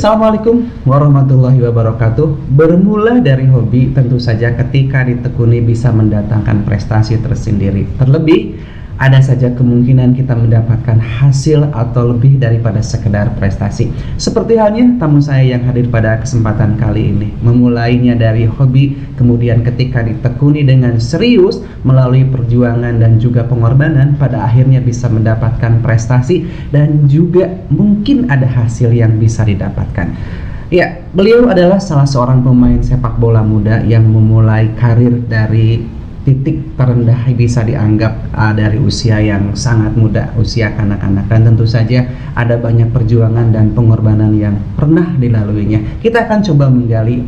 Assalamualaikum warahmatullahi wabarakatuh. Bermula dari hobi tentu saja ketika ditekuni bisa mendatangkan prestasi tersendiri. Terlebih ada saja kemungkinan kita mendapatkan hasil atau lebih daripada sekedar prestasi. Seperti halnya tamu saya yang hadir pada kesempatan kali ini. Memulainya dari hobi, kemudian ketika ditekuni dengan serius melalui perjuangan dan juga pengorbanan, pada akhirnya bisa mendapatkan prestasi dan juga mungkin ada hasil yang bisa didapatkan. Ya, beliau adalah salah seorang pemain sepak bola muda yang memulai karir dari titik terendah, bisa dianggap dari usia yang sangat muda, usia kanak-kanak, dan tentu saja ada banyak perjuangan dan pengorbanan yang pernah dilaluinya. Kita akan coba menggali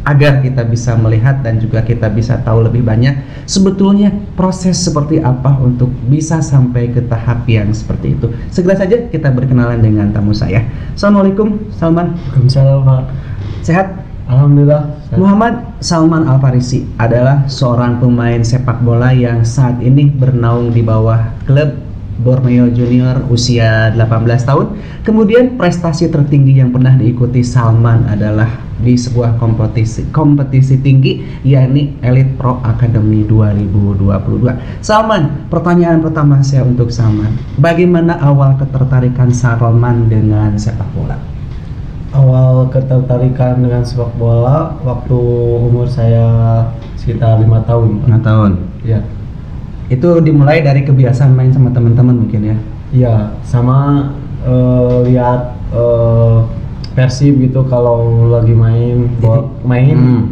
agar kita bisa melihat dan juga kita bisa tahu lebih banyak sebetulnya proses seperti apa untuk bisa sampai ke tahap yang seperti itu. Segera saja kita berkenalan dengan tamu saya. Assalamualaikum, Salman. Waalaikumsalam, Pak. Sehat? Alhamdulillah. Muhammad Salman Al-Farisi adalah seorang pemain sepak bola yang saat ini bernaung di bawah klub Borneo Junior usia 18 tahun. Kemudian prestasi tertinggi yang pernah diikuti Salman adalah di sebuah kompetisi tinggi, yakni Elite Pro Academy 2022. Salman, pertanyaan pertama saya untuk Salman, bagaimana awal ketertarikan Salman dengan sepak bola? Awal ketertarikan dengan sepak bola waktu umur saya sekitar 5 tahun. 5 tahun? Ya. Itu dimulai dari kebiasaan main sama teman-teman mungkin ya? Iya, sama lihat Persib gitu, kalau lagi main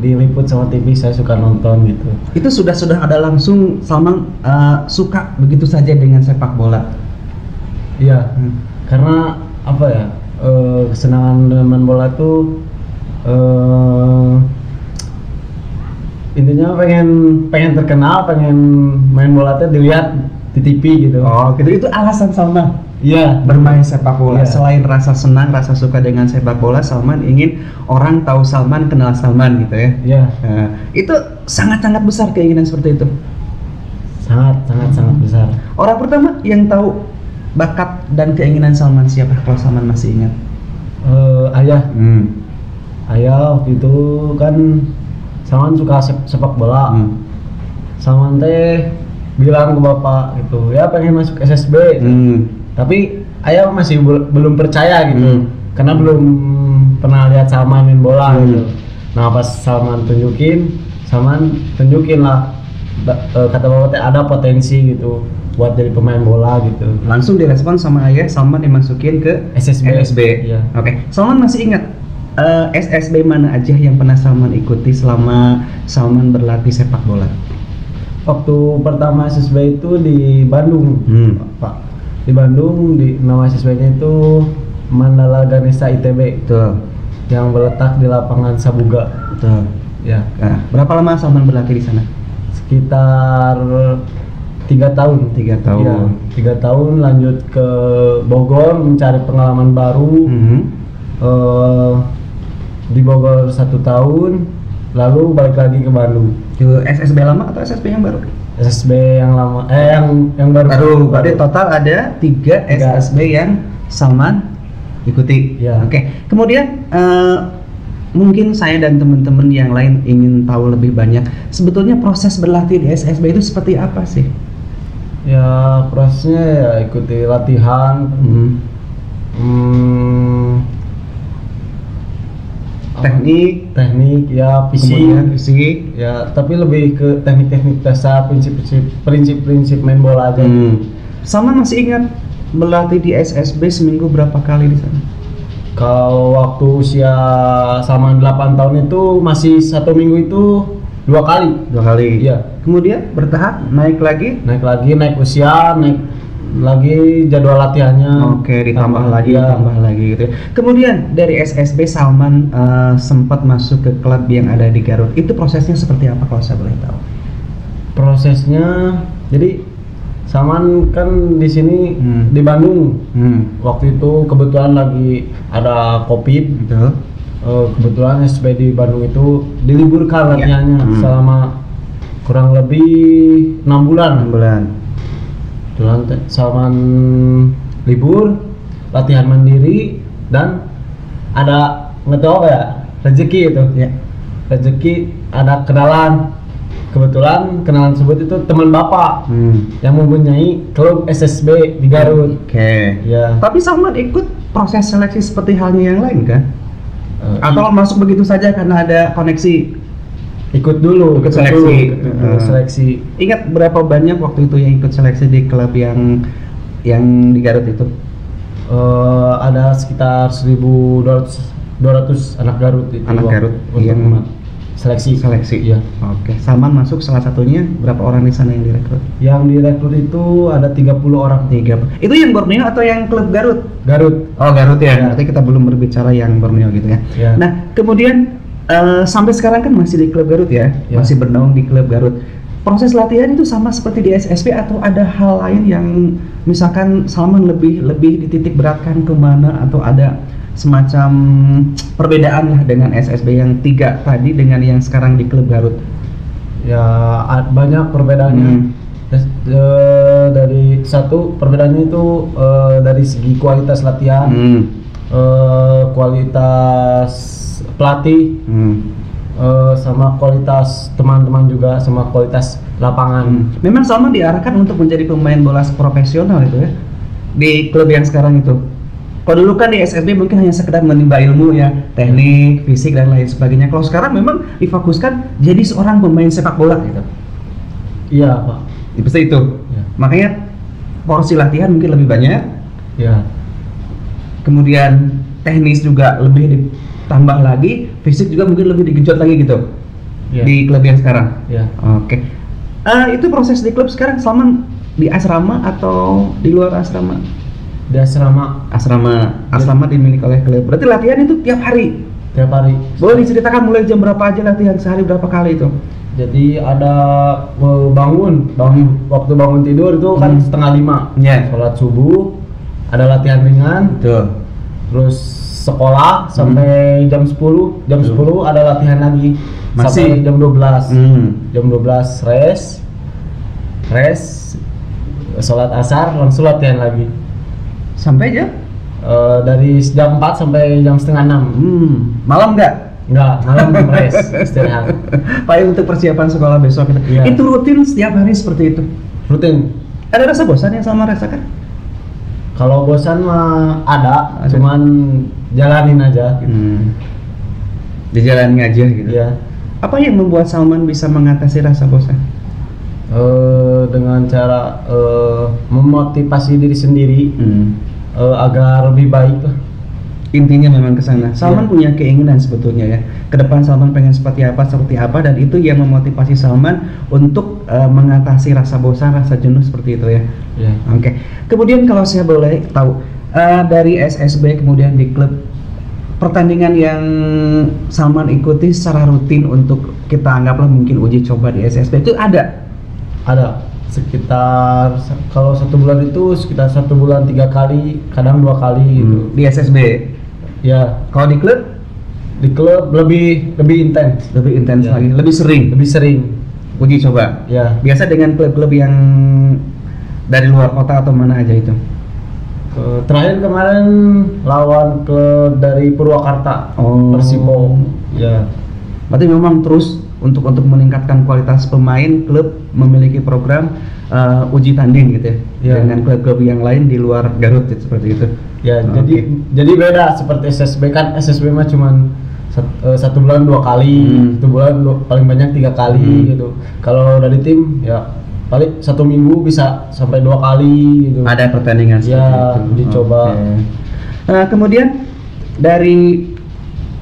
diliput sama TV, saya suka nonton gitu. Itu sudah ada langsung Salman suka begitu saja dengan sepak bola? Iya, karena apa ya, kesenangan main bola tuh intinya pengen terkenal, pengen main bola tuh dilihat di TV gitu. Oh gitu, itu alasan Salman? Iya, bermain sepak bola. Iya. Selain rasa senang, rasa suka dengan sepak bola, Salman ingin orang tahu Salman, kenal Salman gitu ya? Iya. Itu sangat-sangat besar keinginan seperti itu? Sangat besar. Orang pertama yang tahu bakat dan keinginan Salman siapa, kalau Salman masih ingat? Ayah. Ayah waktu itu kan Salman suka sepak bola. Salman teh bilang ke bapak gitu, ya pengen masuk SSB. Tapi ayah masih belum percaya gitu, karena belum pernah lihat Salman main bola gitu. Nah pas Salman tunjukin lah, kata bapak teh ada potensi gitu buat jadi pemain bola gitu. Langsung direspon sama ayah, Salman dimasukin ke SSB. Iya. Oke. Salman masih ingat SSB mana aja yang pernah Salman ikuti selama Salman berlatih sepak bola? Waktu pertama SSB itu di Bandung, Pak. Di Bandung, nama SSB-nya itu Mandala Ganesha ITB. Betul. Yang berletak di lapangan Sabuga. Betul. Ya. Nah, berapa lama Salman berlatih di sana? Sekitar 3 tahun. 3 tahun. Ya, 3 tahun, lanjut ke Bogor mencari pengalaman baru. Di Bogor 1 tahun, lalu balik lagi ke Bandung. Ke SSB lama atau SSB yang baru? SSB yang lama, yang baru. Berarti total ada 3 SSB yang Salman ikuti. Ya. Oke. Kemudian mungkin saya dan teman-teman yang lain ingin tahu lebih banyak, sebetulnya proses berlatih di SSB itu seperti apa sih? Ya prosesnya ya ikuti latihan, teknik ya, fisik ya, tapi lebih ke teknik-teknik dasar, prinsip-prinsip main bola aja. Salman masih ingat berlatih di SSB seminggu berapa kali di sana? Kalau waktu usia sama 8 tahun itu masih 1 minggu itu 2 kali. 2 kali. Iya. Kemudian bertahap naik naik usia, naik lagi jadwal latihannya. Oke, ditambah lagi gitu ya. Kemudian dari SSB Salman sempat masuk ke klub yang ada di Garut. Itu prosesnya seperti apa kalau saya boleh tahu? Prosesnya, jadi Salman kan di sini di Bandung. Waktu itu kebetulan lagi ada COVID. Betul. Kebetulan SSB di Bandung itu diliburkan latihannya selama kurang lebih 6 bulan. Salman libur, latihan mandiri, dan ada nggak tahu ya rezeki itu. Ya. Rezeki ada kenalan. Kebetulan kenalan tersebut itu teman bapak yang mempunyai klub SSB di Garut. Oke. Ya. Tapi Salman ikut proses seleksi seperti halnya yang lain kan? Atau masuk begitu saja karena ada koneksi? Ikut dulu, Ikut seleksi. Seleksi. Ingat berapa banyak waktu itu yang ikut seleksi di klub yang di Garut itu? Ada sekitar 1.200 anak Garut itu. Anak Garut yang seleksi. Iya. Oke. Salman masuk salah satunya. Berapa orang di sana yang direkrut? Yang direkrut itu ada 30 orang. 30. Itu yang Borneo atau yang klub Garut? Garut. Oh, Garut ya. Ya. Berarti kita belum berbicara yang Borneo gitu ya. Ya. Nah, kemudian sampai sekarang kan masih di klub Garut ya, Ya. masih bernaung di klub Garut. Proses latihan itu sama seperti di SSB atau ada hal lain yang misalkan Salman lebih dititik beratkan kemana atau ada semacam perbedaan lah dengan SSB yang 3 tadi dengan yang sekarang di klub Garut? Ya banyak perbedaannya. Dari satu perbedaannya itu dari segi kualitas latihan, kualitas pelatih, sama kualitas teman-teman juga, sama kualitas lapangan. Memang Salman diarahkan untuk menjadi pemain bola profesional itu ya di klub yang sekarang itu. Kalau dulu kan di SSB mungkin hanya sekedar menimba ilmu ya, teknik, fisik dan lain sebagainya. Kalau sekarang memang difokuskan jadi seorang pemain sepak bola gitu. Iya Pak. Pasti itu. Ya. Makanya porsi latihan mungkin lebih banyak. Ya. Kemudian teknis juga lebih ditambah lagi, fisik juga mungkin lebih digenjot lagi gitu. Ya. Di klub yang sekarang. Ya. Oke. Itu proses di klub sekarang Salman di asrama atau di luar asrama? Di asrama. Asrama dimiliki oleh klub. Berarti latihan itu tiap hari. Tiap hari. Boleh diceritakan mulai jam berapa aja latihan, sehari berapa kali itu? Jadi ada bangun waktu bangun tidur itu kan setengah 5. Ya. Sholat subuh, ada latihan ringan, Betul. terus sekolah sampai jam 10. Jam 10 ada latihan lagi. Masih? Sampai jam 12. Jam 12 rest, sholat asar, langsung latihan lagi. Sampai jam? Dari jam 4 sampai jam setengah 6. Malam nggak? Enggak, malam rest, istirahat. Pak, untuk persiapan sekolah besok itu. Iya. Itu rutin setiap hari seperti itu. Rutin. Ada rasa bosan yang Salman rasakan? Kalau bosan mah ada, cuman jalanin aja. Dijalani aja gitu. Iya. Apa yang membuat Salman bisa mengatasi rasa bosan? Dengan cara memotivasi diri sendiri agar lebih baik lah. Intinya memang ke sana. Salman Iya. punya keinginan sebetulnya ya. Kedepan Salman pengen seperti apa, dan itu yang memotivasi Salman untuk mengatasi rasa bosan, rasa jenuh seperti itu ya. Iya. Oke. Kemudian kalau saya boleh tahu dari SSB kemudian di klub, pertandingan yang Salman ikuti secara rutin untuk kita anggaplah mungkin uji coba di SSB itu ada? Ada sekitar kalau 1 bulan itu sekitar 1 bulan 3 kali, kadang 2 kali gitu. Di SSB. Ya, Kalau di klub di klub lebih intens, lebih intens Ya. lagi, lebih sering uji coba. Ya. Biasa dengan klub-klub yang dari luar kota atau mana aja itu? Terakhir kemarin lawan klub dari Purwakarta, Persipo. Ya. Berarti memang terus untuk meningkatkan kualitas pemain, klub memiliki program uji tanding gitu ya, dengan klub-klub yang lain di luar Garut gitu, seperti itu. Ya, jadi beda seperti SSB kan. SSB mah cuman 1 bulan 2 kali, 1 bulan paling banyak 3 kali gitu. Kalau dari tim ya paling 1 minggu bisa sampai 2 kali gitu. Ada pertandingan seperti Ya, itu. dicoba. Kemudian dari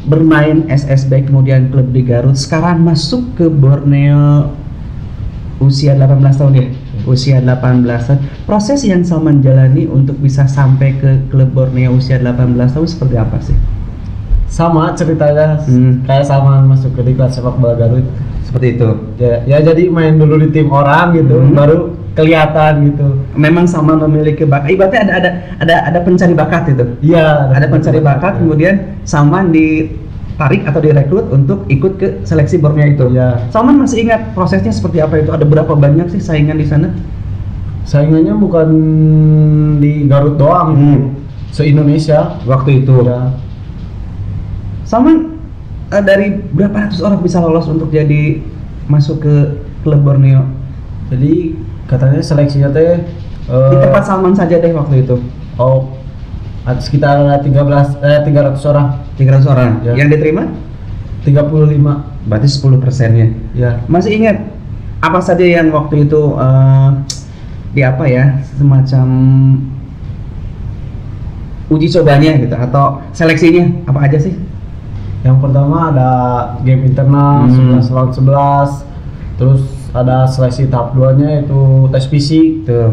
bermain SSB kemudian klub di Garut, sekarang masuk ke Borneo usia 18 tahun ya. Usia 18 tahun. Proses yang Salman jalani untuk bisa sampai ke klub Borneo usia 18 tahun seperti apa sih? Sama ceritanya kayak Salman masuk ke kelas sepak bola Garut. Seperti itu. Ya jadi main dulu di tim orang gitu, baru kelihatan gitu. Memang Salman memiliki bakat. Ibaratnya ada pencari bakat itu. Iya, Ada pencari bakat, kemudian Salman ditarik atau direkrut untuk ikut ke seleksi Borneo itu. Iya. Salman masih ingat prosesnya seperti apa itu? Ada berapa banyak sih saingan di sana? Saingannya bukan di Garut doang, se-Indonesia Waktu itu. ya. Salman, dari berapa ratus orang bisa lolos untuk jadi masuk ke klub Borneo? Jadi katanya seleksinya teh Di tempat Salman saja deh waktu itu. oh ada sekitar 300 orang. 300 orang. Ya. Yang diterima? 35. Berarti 10%-nya. Ya. Masih ingat apa saja yang waktu itu di apa ya, semacam uji cobanya gitu atau seleksinya apa aja sih? Yang pertama ada game internal 11 lawan 11. Terus ada seleksi tahap 2-nya itu tes fisik. Tuh.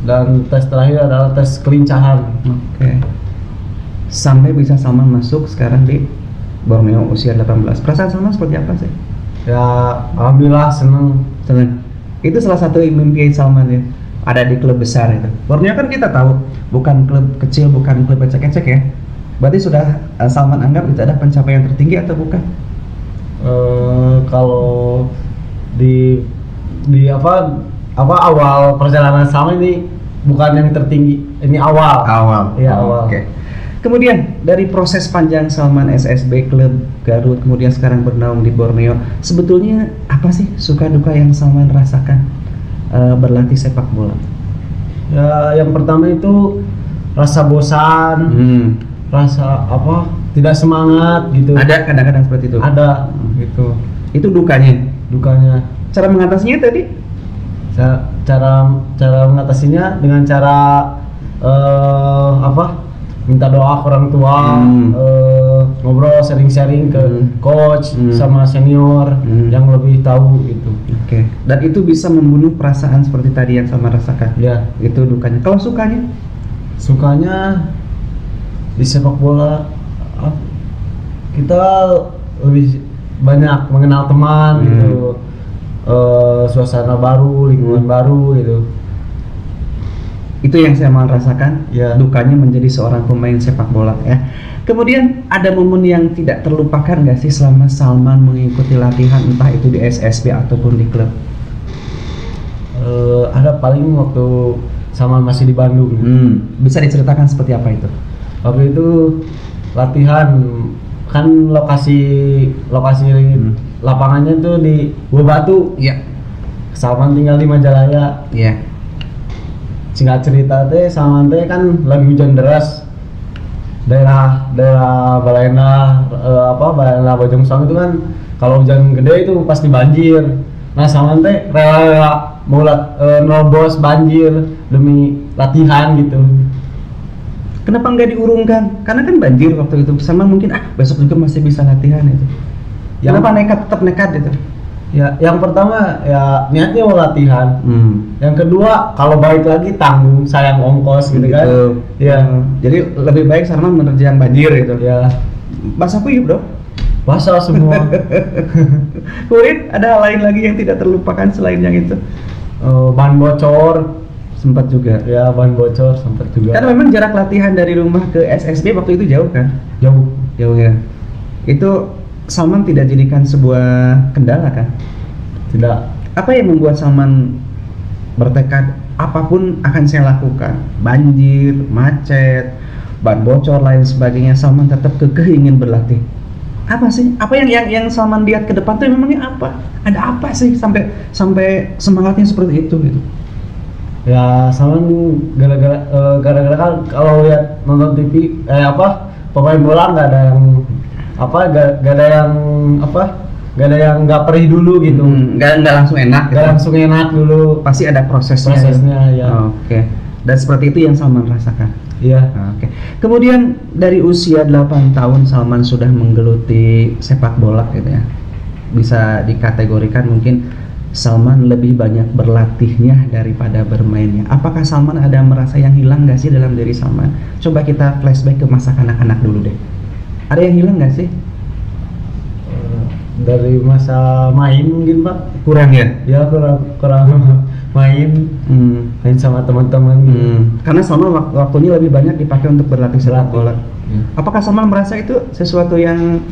Dan tes terakhir adalah tes kelincahan. Oke. Sampai bisa Salman masuk sekarang di Borneo usia 18. Perasaan Salman seperti apa sih? Ya alhamdulillah seneng. Senang. Itu salah satu mimpi Salman ya. Ada di klub besar itu. Borneo kan kita tahu bukan klub kecil, bukan klub ecek-ecek ya. Berarti sudah Salman anggap itu ada pencapaian tertinggi atau bukan? Kalau di awal perjalanan Salman ini bukan yang tertinggi, ini awal. Iya, awal. Oke. Kemudian dari proses panjang Salman SSB klub Garut kemudian sekarang bernaung di Borneo, sebetulnya apa sih suka duka yang Salman rasakan berlatih sepak bola? Ya, yang pertama itu rasa bosan, rasa tidak semangat gitu. Ada kadang-kadang seperti itu. Ada gitu. Itu dukanya. Cara mengatasinya tadi? Cara mengatasinya dengan cara minta doa ke orang tua, ngobrol sharing-sharing ke coach sama senior yang lebih tahu gitu. Oke. Dan itu bisa membunuh perasaan seperti tadi yang sama rasakan. Ya. Itu dukanya. Kalau sukanya? Sukanya di sepak bola kita lebih banyak mengenal teman gitu. Suasana baru, lingkungan baru gitu. Itu yang saya mau rasakan. Ya. Dukanya menjadi seorang pemain sepak bola ya. Kemudian ada momen yang tidak terlupakan nggak sih selama Salman mengikuti latihan entah itu di SSB ataupun di klub? Ada paling waktu Salman masih di Bandung. Bisa diceritakan seperti apa itu? Waktu itu latihan kan lokasi lapangannya tuh di Buah Batu. Iya. Salman tinggal di Majalaya. Iya. Singkat cerita teh Salman teh kan lagi hujan deras. Daerah Balena Balena Bojongsang itu kan kalau hujan gede itu pasti banjir. Nah, Salman teh rela mau nerobos banjir demi latihan gitu. Kenapa nggak diurungkan? Karena kan banjir waktu itu. Salman mungkin besok juga masih bisa latihan itu. Kenapa tetap nekat gitu? Ya, yang pertama ya niatnya mau latihan. Yang kedua kalau balik lagi tanggung, sayang ongkos gitu kan. Ya. Jadi lebih baik Salman menerjang banjir gitu. Ya. Basah kuyup dong. Basah semua. Kemudian ada hal lain lagi yang tidak terlupakan selain yang itu. Ban bocor. Sempat juga. Ya, ban bocor sempat juga. Karena memang jarak latihan dari rumah ke SSB waktu itu jauh kan? Jauh ya. Itu Salman tidak jadikan sebuah kendala kan? Tidak. Apa yang membuat Salman bertekad apapun akan saya lakukan? Banjir, macet, ban bocor lain sebagainya, Salman tetap kekeh ingin berlatih. Apa sih? Apa yang Salman lihat ke depan tuh memangnya apa? Ada apa sih sampai semangatnya seperti itu gitu? Ya, Salman gara-gara kan kalau lihat nonton TV pemain bola nggak ada yang nggak perih dulu gitu. Nggak langsung enak. Nggak langsung enak dulu. Pasti ada prosesnya. Ya. Oke. Dan seperti itu yang Salman rasakan. Iya. Oke. Kemudian dari usia 8 tahun Salman sudah menggeluti sepak bola gitu ya. Bisa dikategorikan mungkin Salman lebih banyak berlatihnya daripada bermainnya. Apakah Salman ada merasa yang hilang nggak sih dalam diri Salman? Coba kita flashback ke masa kanak-kanak dulu deh. Ada yang hilang nggak sih? Dari masa main mungkin Pak. Kurang ya? Ya kurang main sama teman-teman. Karena Salman waktunya lebih banyak dipakai untuk berlatih sepak bola. Apakah Salman merasa itu sesuatu yang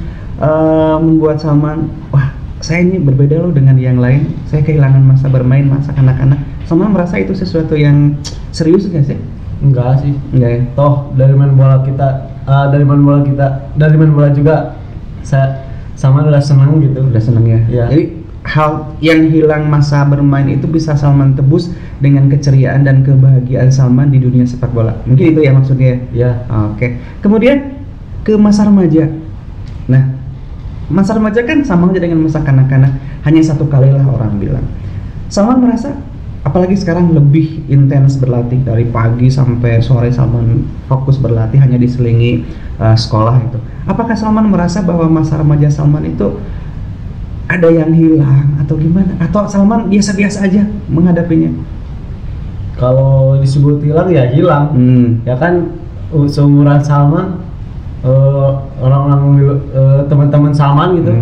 membuat Salman, wah saya ini berbeda loh dengan yang lain, saya kehilangan masa bermain, masa kanak-kanak. Salman merasa itu sesuatu yang serius nggak sih? Enggak sih. Enggak ya? Toh dari main bola juga Salman udah senang gitu. Udah seneng ya. Iya. Jadi hal yang hilang masa bermain itu bisa Salman tebus dengan keceriaan dan kebahagiaan Salman di dunia sepak bola. Mungkin itu ya maksudnya. Ya. Oke. Kemudian ke masa remaja. Nah, masa remaja kan sama aja dengan masa kanak-kanak. Hanya satu kali lah orang bilang. Salman merasa, apalagi sekarang lebih intens berlatih dari pagi sampai sore. Salman fokus berlatih hanya diselingi sekolah itu. Apakah Salman merasa bahwa masa remaja Salman itu ada yang hilang atau gimana? Atau Salman biasa-biasa aja menghadapinya? Kalau disebut hilang ya hilang. Ya kan seumuran Salman, orang-orang teman-teman Salman gitu,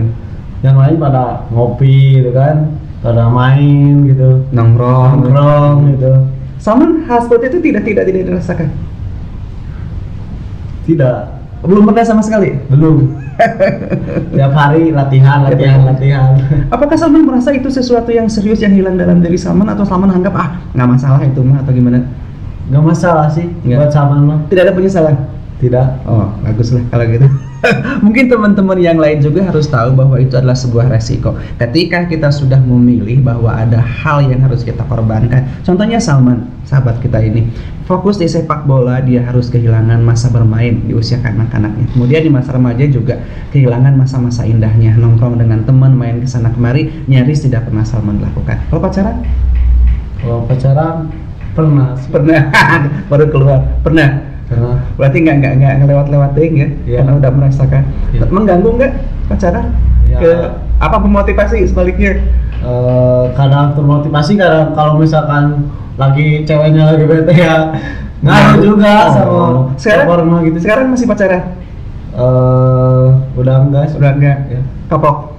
yang lain pada ngopi gitu kan, pada main gitu, nongkrong gitu. Salman hal seperti itu tidak dirasakan? Tidak. Belum pernah sama sekali? Belum. Tiap hari latihan. Apakah Salman merasa itu sesuatu yang serius yang hilang dalam diri Salman, atau Salman anggap nggak masalah itu mah, atau gimana? Nggak masalah sih buat Salman mah. Tidak ada penyesalan? Tidak. Oh, bagus lah kalau gitu. Mungkin teman-teman yang lain juga harus tahu bahwa itu adalah sebuah resiko. Ketika kita sudah memilih bahwa ada hal yang harus kita korbankan. Contohnya Salman, sahabat kita ini, fokus di sepak bola, dia harus kehilangan masa bermain di usia kanak-kanaknya. Kemudian di masa remaja juga kehilangan masa-masa indahnya, nongkrong dengan teman, main kesana kemari, nyaris tidak pernah Salman lakukan. Kalau pacaran? Kalau pacaran pernah. Baru keluar. Pernah. Berarti nggak ngelewat-lewatin ya, karena udah merasakan. Mengganggu nggak pacaran? Ya. Apa memotivasi sebaliknya? Kadang termotivasi, kadang kalau misalkan lagi ceweknya lagi bete ya ngaruh juga sama sekarang gitu. Sekarang masih pacaran? Udah enggak ya. Kapok.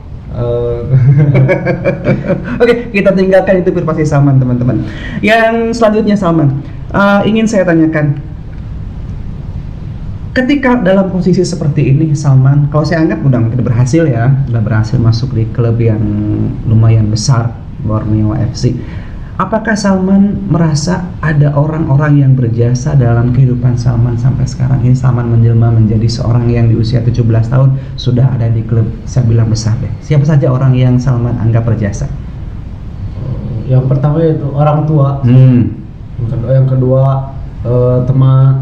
Oke, kita tinggalkan itu privasi Salman, teman-teman. Yang selanjutnya Salman, ingin saya tanyakan, ketika dalam posisi seperti ini Salman, kalau saya anggap udah berhasil ya, udah berhasil masuk di klub yang lumayan besar, Borneo FC. Apakah Salman merasa ada orang-orang yang berjasa dalam kehidupan Salman sampai sekarang ini? Salman menjelma menjadi seorang yang di usia 17 tahun sudah ada di klub, saya bilang besar deh. Siapa saja orang yang Salman anggap berjasa? Yang pertama itu orang tua. Yang kedua teman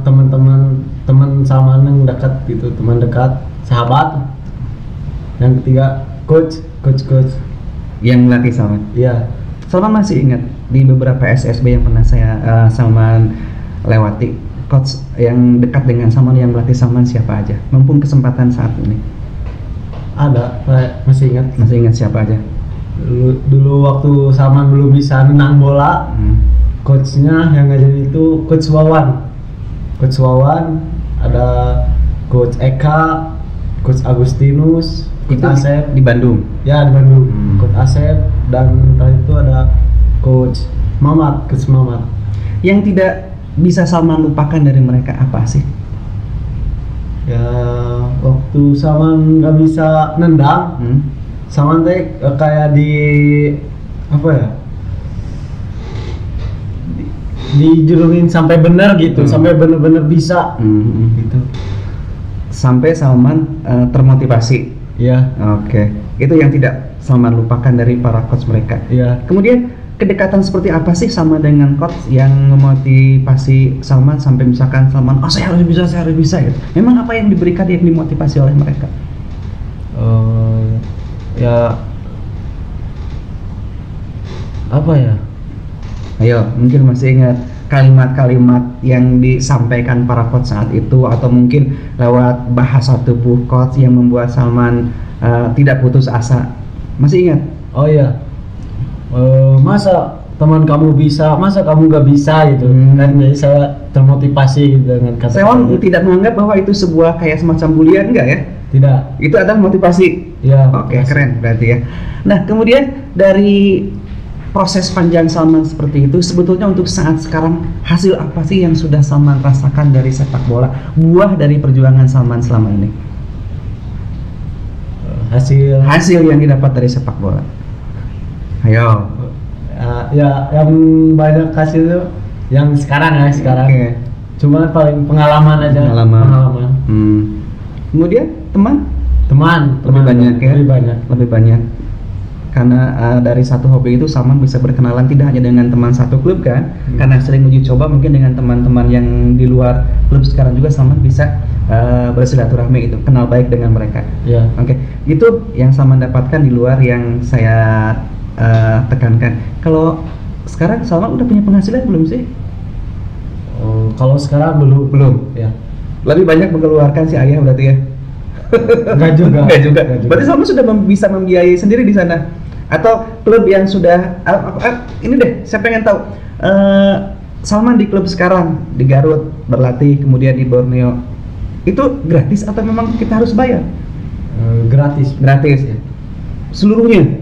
Salman yang dekat gitu, teman dekat, sahabat. Yang ketiga coach yang melatih Salman. Iya. Salman masih ingat di beberapa SSB yang pernah Salman lewati, coach yang dekat dengan Salman yang melatih Salman siapa aja? Mumpung kesempatan saat ini. Ada, masih ingat. Masih ingat siapa aja? Dulu waktu Salman belum bisa menang bola, coachnya yang ngajarin itu Coach Wawan, ada Coach Eka, Coach Agustinus, Coach Asep di Bandung. Ya, di Bandung. Coach Asep, dan tadi itu ada Coach Mamat. Yang tidak bisa Salman lupakan dari mereka apa sih? Ya, waktu Salman nggak bisa nendang, Salman teh kayak dijurungin sampai benar gitu, sampai benar-benar bisa gitu. Sampai Salman termotivasi. Ya. Oke. Itu yang tidak Salman lupakan dari para coach mereka. Iya. Kemudian kedekatan seperti apa sih sama dengan coach yang memotivasi Salman sampai misalkan Salman, saya harus bisa gitu. Memang apa yang diberikan yang dimotivasi oleh mereka? Ya apa ya? Ayo, mungkin masih ingat kalimat-kalimat yang disampaikan para coach saat itu, atau mungkin lewat bahasa tubuh coach yang membuat Salman tidak putus asa. Masih ingat? Oh iya. Masa teman kamu bisa, masa kamu nggak bisa gitu. Dan jadi saya termotivasi dengan kata. Saya tidak menganggap bahwa itu sebuah kayak semacam bulian, enggak ya? Tidak. Itu adalah motivasi. Ya. Oke, keren berarti ya. Nah, kemudian dari proses panjang Salman seperti itu, sebetulnya untuk saat sekarang hasil apa sih yang sudah Salman rasakan dari sepak bola, buah dari perjuangan Salman selama ini? Hasil yang didapat dari sepak bola. Ayo. Ya, yang banyak hasil itu yang sekarang ya, sekarang. Okay. Cuma paling pengalaman aja. Pengalaman. Kemudian teman? Teman Lebih banyak ya? lebih banyak. Karena dari satu hobi itu Salman bisa berkenalan tidak hanya dengan teman satu klub kan, karena sering uji coba mungkin dengan teman-teman yang di luar klub sekarang juga Salman bisa bersilaturahmi itu, kenal baik dengan mereka. Ya. Oke, itu yang Salman dapatkan di luar yang saya tekankan. Kalau sekarang Salman udah punya penghasilan belum sih? Kalau sekarang belum. Ya. Lebih banyak mengeluarkan si ayah berarti ya? Enggak juga. Berarti Salman sudah bisa membiayai sendiri di sana? Atau klub yang sudah ini deh, saya pengen tahu. Salman di klub sekarang di Garut berlatih, kemudian di Borneo, itu gratis atau memang kita harus bayar? Gratis. Ya. Seluruhnya.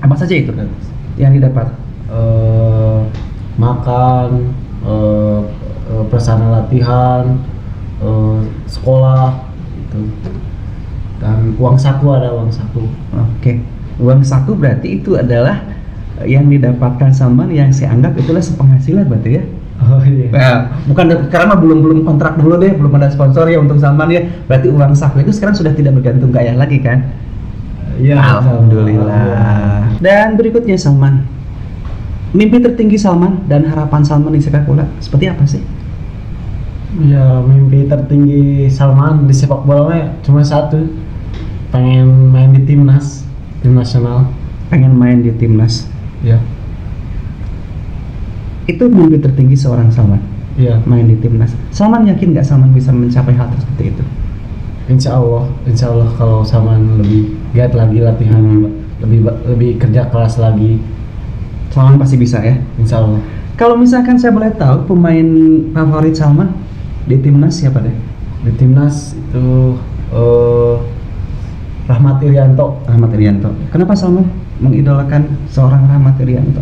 Apa saja itu Gratis. yang didapat? Makan, prasarana latihan, sekolah gitu. Dan uang saku. Oke. Uang saku berarti itu adalah yang didapatkan Salman yang saya anggap itulah sepenghasilan berarti ya. Oh iya. Nah, bukan karena belum kontrak dulu deh, belum ada sponsor ya untuk Salman ya. Berarti uang saku itu sekarang sudah tidak bergantung ke ayah lagi kan? Iya. Alhamdulillah. Dan berikutnya Salman, mimpi tertinggi Salman dan harapan Salman di sepak bola seperti apa sih? Ya, mimpi tertinggi Salman di sepak bola cuma satu, pengen main di tim nasional. Pengen main di timnas. Ya. Itu mimpi tertinggi seorang Salman. Iya. Main di timnas. Salman yakin nggak Salman bisa mencapai hal seperti itu? Insya Allah kalau Salman lebih giat lagi latihan, lebih kerja keras lagi, Salman pasti bisa ya. Insya Allah. Kalau misalkan saya boleh tahu pemain favorit Salman di timnas siapa deh? Di timnas itu Rahmat Irianto. Kenapa Salman mengidolakan seorang Rahmat Irianto?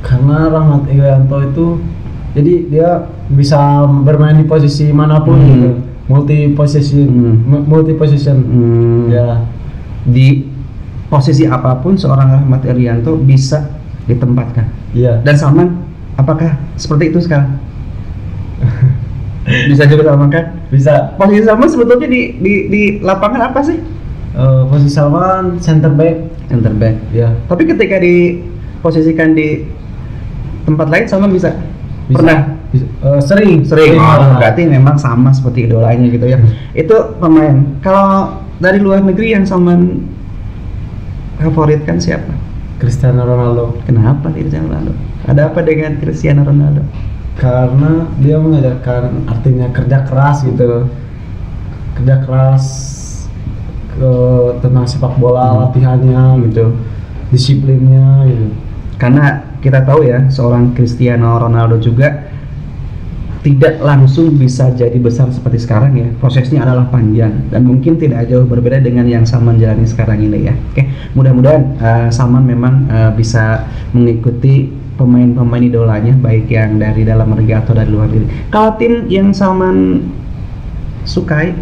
Karena Rahmat Irianto itu jadi dia bisa bermain di posisi manapun gitu. Multi position. Ya, di posisi apapun seorang Rahmat Irianto bisa ditempatkan. Iya. Dan Salman apakah seperti itu sekarang? Bisa juga Salman kan? Bisa. Posisi Salman sebetulnya di lapangan apa sih? Posisi Salman center back. Ya. Tapi ketika diposisikan di tempat lain Salman bisa? Pernah? Sering. Berarti memang sama seperti idolanya gitu ya. Itu pemain. Kalau dari luar negeri yang Salman favoritkan siapa? Cristiano Ronaldo. Kenapa Cristiano Ronaldo? Ada apa dengan Cristiano Ronaldo? Karena dia mengajarkan artinya kerja keras gitu. Kerja keras tentang sepak bola, latihannya gitu, disiplinnya gitu. Karena kita tahu ya, seorang Cristiano Ronaldo juga tidak langsung bisa jadi besar seperti sekarang ya. Prosesnya adalah panjang dan mungkin tidak jauh berbeda dengan yang Salman jalani sekarang ini ya. Oke, mudah-mudahan Salman memang bisa mengikuti pemain-pemain idolanya, baik yang dari dalam negeri atau dari luar negeri. Kalau tim yang Salman sukai,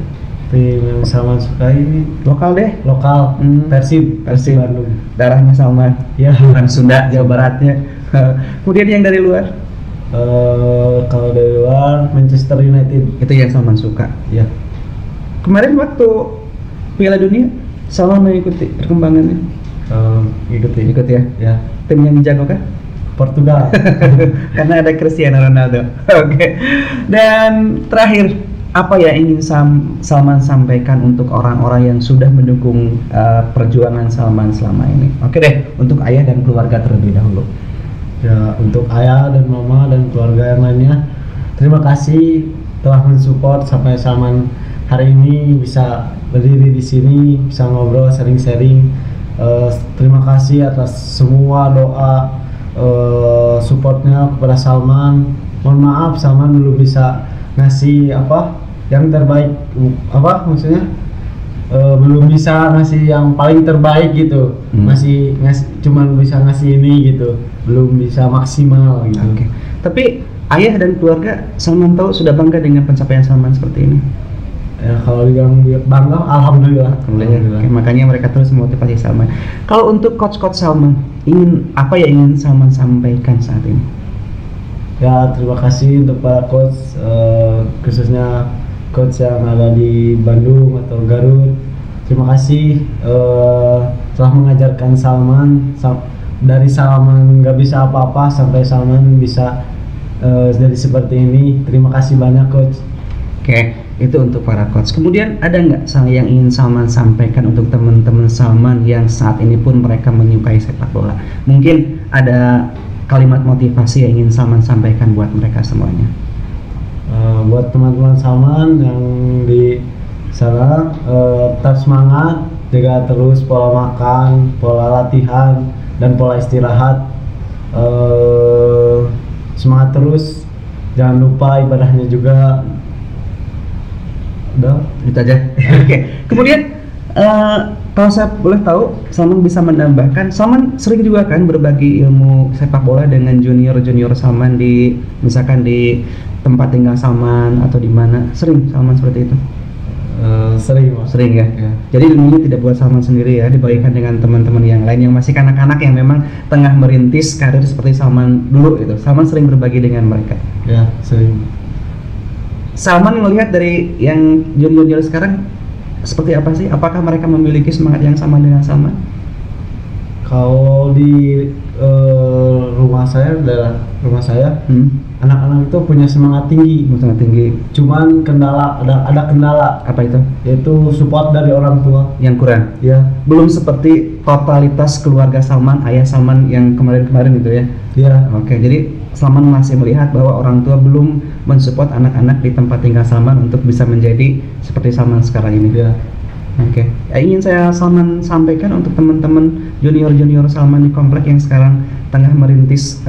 lokal deh. Persib Bandung. Darahnya Salman. Ya. Bukan Sunda, Jawa Baratnya. Kemudian yang dari luar? Kalau dari luar Manchester United. Itu yang Salman suka. Ya. Kemarin waktu Piala Dunia Salman mengikuti perkembangannya. Ikut ya. Ya. Tim yang jago kah? Portugal. Karena ada Cristiano Ronaldo. Oke. Dan terakhir, apa ya ingin Salman sampaikan untuk orang-orang yang sudah mendukung perjuangan Salman selama ini? Oke deh, untuk ayah dan keluarga terlebih dahulu. Ya, untuk ayah dan mama dan keluarga yang lainnya, terima kasih telah mensupport sampai Salman hari ini bisa berdiri di sini, bisa ngobrol, sharing. Terima kasih atas semua doa supportnya kepada Salman. Mohon maaf Salman belum bisa ngasih yang terbaik, maksudnya belum bisa ngasih yang paling terbaik gitu. Masih cuman bisa ngasih ini gitu, belum bisa maksimal gitu. Oke. Tapi ayah dan keluarga Salman tahu sudah bangga dengan pencapaian Salman seperti ini. Ya, kalau dibilang bangga, alhamdulillah. Oke, makanya mereka terus memotivasi Salman. Kalau untuk coach Salman, ingin Salman sampaikan saat ini? Ya, terima kasih untuk para khususnya coach yang ada di Bandung atau Garut. terima kasih telah mengajarkan Salman dari Salman nggak bisa apa-apa sampai Salman bisa jadi seperti ini. Terima kasih banyak coach. Oke, itu untuk para coach. Kemudian ada nggak yang ingin Salman sampaikan untuk teman-teman Salman yang saat ini pun mereka menyukai sepak bola? Mungkin ada kalimat motivasi yang ingin Salman sampaikan buat mereka semuanya. Buat teman-teman Salman yang di sana, tetap semangat, jaga terus pola makan, pola latihan, dan pola istirahat. Semangat terus, jangan lupa ibadahnya juga. Udah Itu aja. Oke. Kemudian kalau saya boleh tahu, Salman bisa menambahkan, Salman sering juga kan berbagi ilmu sepak bola dengan junior Salman di misalkan di tempat tinggal Salman atau di mana, sering Salman seperti itu? Sering ya? Jadi ilmunya tidak buat Salman sendiri ya, dibagikan dengan teman-teman yang lain yang masih kanak-kanak yang memang tengah merintis karir seperti Salman dulu itu. Salman sering berbagi dengan mereka. Ya, sering. Salman melihat dari yang junior sekarang seperti apa sih? Apakah mereka memiliki semangat yang sama dengan Salman? Kalau di rumah saya, anak-anak itu punya semangat tinggi. Cuman ada kendala. Apa itu? Yaitu support dari orang tua yang kurang. Ya. Belum seperti totalitas keluarga Salman, ayah Salman yang kemarin itu ya. Ya. Oke, jadi Salman masih melihat bahwa orang tua belum mensupport anak-anak di tempat tinggal Salman untuk bisa menjadi seperti Salman sekarang ini. Ya. Oke. Ingin saya Salman sampaikan untuk teman-teman junior Salman di komplek yang sekarang tengah merintis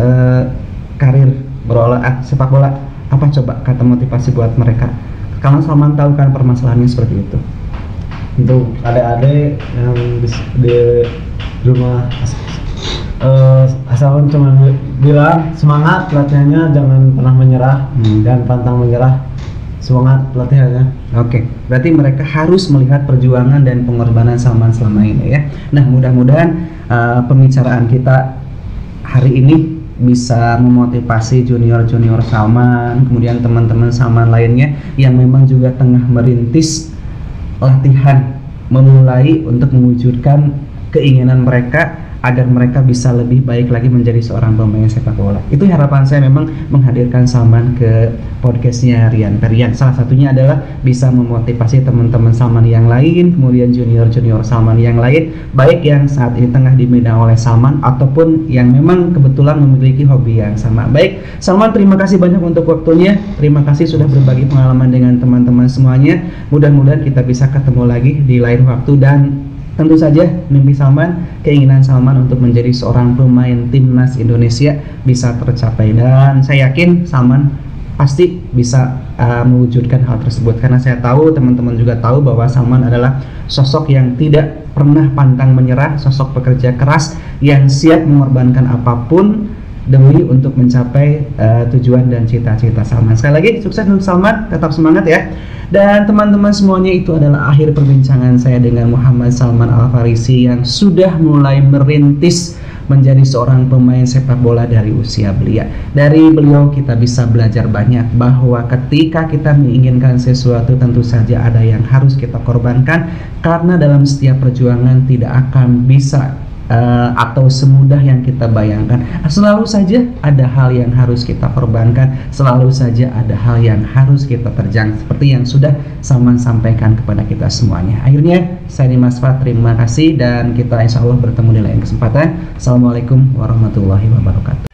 karir berolahraga sepak bola, apa coba kata motivasi buat mereka? Karena Salman tahu kan permasalahannya seperti itu. Untuk adik-adik yang di rumah, Salman cuma bilang semangat latihannya, jangan pernah menyerah, dan pantang menyerah, semangat latihannya. Oke, berarti mereka harus melihat perjuangan dan pengorbanan Salman selama ini ya. Nah, mudah-mudahan pembicaraan kita hari ini bisa memotivasi junior Salman, kemudian teman-teman Salman lainnya yang memang juga tengah merintis latihan, memulai untuk mewujudkan keinginan mereka agar mereka bisa lebih baik lagi menjadi seorang pemain sepak bola. Itu harapan saya memang menghadirkan Salman ke podcastnya Rian Perian. Salah satunya adalah bisa memotivasi teman-teman Salman yang lain, kemudian junior Salman yang lain, baik yang saat ini tengah dibina oleh Salman ataupun yang memang kebetulan memiliki hobi yang sama. Baik, Salman, terima kasih banyak untuk waktunya. Terima kasih sudah berbagi pengalaman dengan teman-teman semuanya. Mudah-mudahan kita bisa ketemu lagi di lain waktu, dan tentu saja mimpi Salman, keinginan Salman untuk menjadi seorang pemain timnas Indonesia bisa tercapai, dan saya yakin Salman pasti bisa mewujudkan hal tersebut, karena saya tahu teman-teman juga tahu bahwa Salman adalah sosok yang tidak pernah pantang menyerah, sosok pekerja keras yang siap mengorbankan apapun demi untuk mencapai tujuan dan cita-cita Salman. Sekali lagi sukses untuk Salman, tetap semangat ya. Dan teman-teman semuanya, itu adalah akhir perbincangan saya dengan Muhammad Salman Al-Farisi yang sudah mulai merintis menjadi seorang pemain sepak bola dari usia belia. Dari beliau kita bisa belajar banyak bahwa ketika kita menginginkan sesuatu tentu saja ada yang harus kita korbankan, karena dalam setiap perjuangan tidak akan bisa atau semudah yang kita bayangkan. Selalu saja ada hal yang harus kita korbankan, selalu saja ada hal yang harus kita terjang, seperti yang sudah Salman sampaikan kepada kita semuanya. Akhirnya saya Dimas Fat, terima kasih, dan kita insya Allah bertemu di lain kesempatan. Assalamualaikum warahmatullahi wabarakatuh.